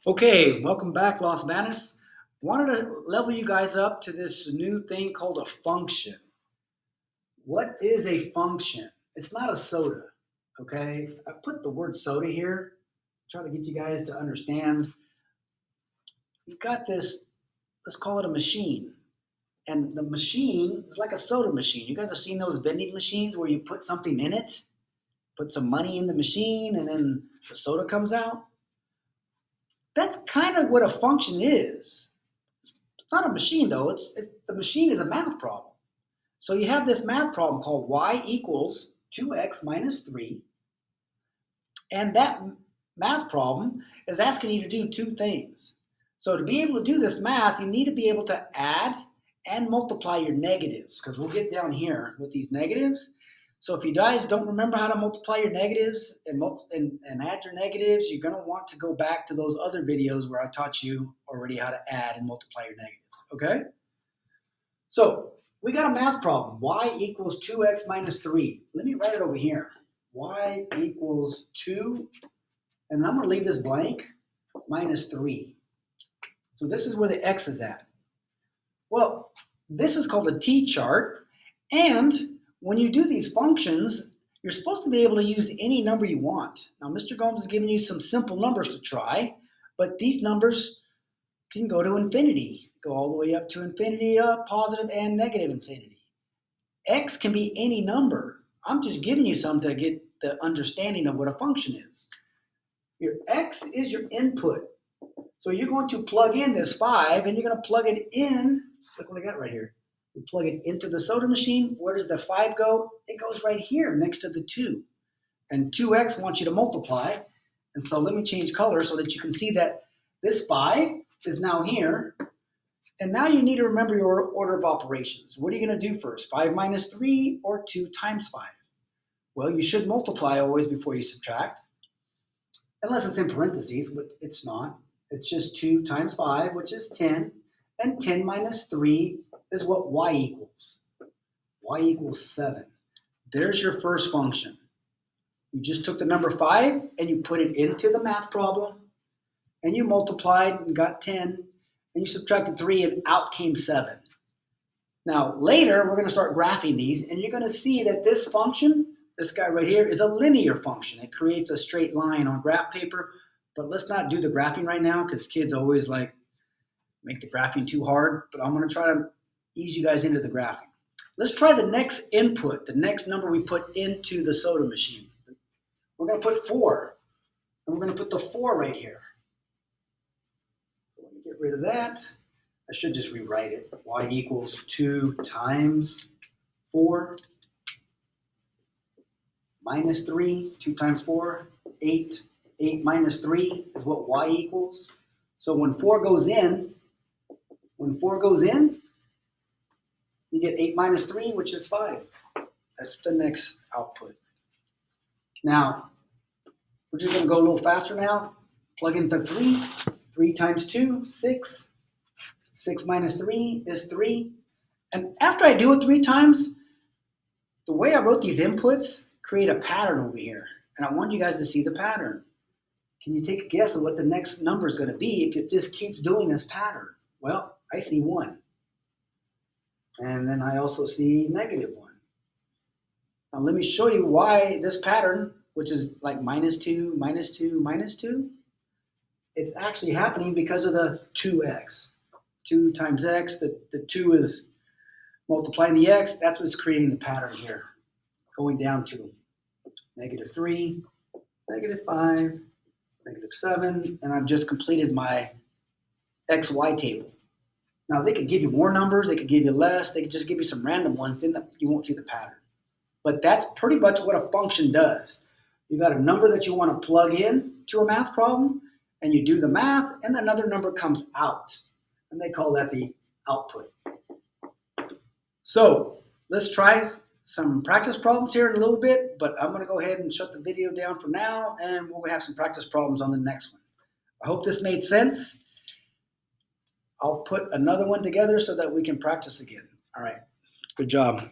Okay, welcome back, Los Banas. Wanted to level you guys up to this new thing called a function. What is a function? It's not a soda, okay? I put the word soda here, try to get you guys to understand. You've got this, let's call it a machine. And the machine is like a soda machine. You guys have seen those vending machines where you put something in it, put some money in the machine, and then the soda comes out? That's kind of what a function is. It's not a machine though. The machine is a math problem. So you have this math problem called y equals 2x minus 3. And that math problem is asking you to do two things. So to be able to do this math, you need to be able to add and multiply your negatives, because we'll get down here with these negatives. So if you guys don't remember how to multiply your negatives and add your negatives, you're going to want to go back to those other videos where I taught you already how to add and multiply your negatives, okay? So we got a math problem, y equals 2x minus 3. Let me write it over here. Y equals 2, and I'm going to leave this blank, minus 3. So this is where the x is at. Well, this is called a t-chart, and when you do these functions, you're supposed to be able to use any number you want. Now, Mr. Gomes is giving you some simple numbers to try, but these numbers can go to infinity, go all the way up to infinity, positive and negative infinity. X can be any number. I'm just giving you some to get the understanding of what a function is. Your x is your input. So you're going to plug in this 5, and you're going to plug it in. Look what I got right here. You plug it into the soda machine. Where does the 5 go? It goes right here next to the 2. And 2x wants you to multiply. And so let me change color so that you can see that this 5 is now here. And now you need to remember your order of operations. What are you going to do first? 5 minus 3 or 2 times 5? Well, you should multiply always before you subtract. Unless it's in parentheses, but it's not. It's just 2 times 5, which is 10. And 10 minus 3 is what y equals. Y equals 7. There's your first function. You just took the number 5 and you put it into the math problem, and you multiplied and got 10, and you subtracted 3 and out came 7. Now later we're going to start graphing these, and you're going to see that this function, this guy right here, is a linear function. It creates a straight line on graph paper, but let's not do the graphing right now because kids always like make the graphing too hard, but I'm going to try to ease you guys into the graphing. Let's try the next input, the next number we put into the soda machine. We're going to put 4, and we're going to put the 4 right here. Let me get rid of that. I should just rewrite it. Y equals 2 times 4 minus 3. 2 times 4, 8. 8 minus 3 is what y equals. So when 4 goes in, you get 8 minus 3, which is 5. That's the next output. Now, we're just going to go a little faster now. Plug in the 3. 3 times 2, 6. 6 minus 3 is 3. And after I do it 3 times, the way I wrote these inputs create a pattern over here. And I want you guys to see the pattern. Can you take a guess of what the next number is going to be if it just keeps doing this pattern? Well, I see 1. And then I also see negative 1. Now let me show you why this pattern, which is like minus 2, minus 2, minus 2, it's actually happening because of the 2x. 2 times x, the 2 is multiplying the x, that's what's creating the pattern here. Going down to negative 3, negative 5, negative 7, and I've just completed my XY table. Now they could give you more numbers, they could give you less, they could just give you some random ones, then you won't see the pattern. But that's pretty much what a function does. You've got a number that you want to plug in to a math problem, and you do the math, and another number comes out. And they call that the output. So let's try some practice problems here in a little bit, but I'm going to go ahead and shut the video down for now, and we'll have some practice problems on the next one. I hope this made sense. I'll put another one together so that we can practice again. All right. Good job.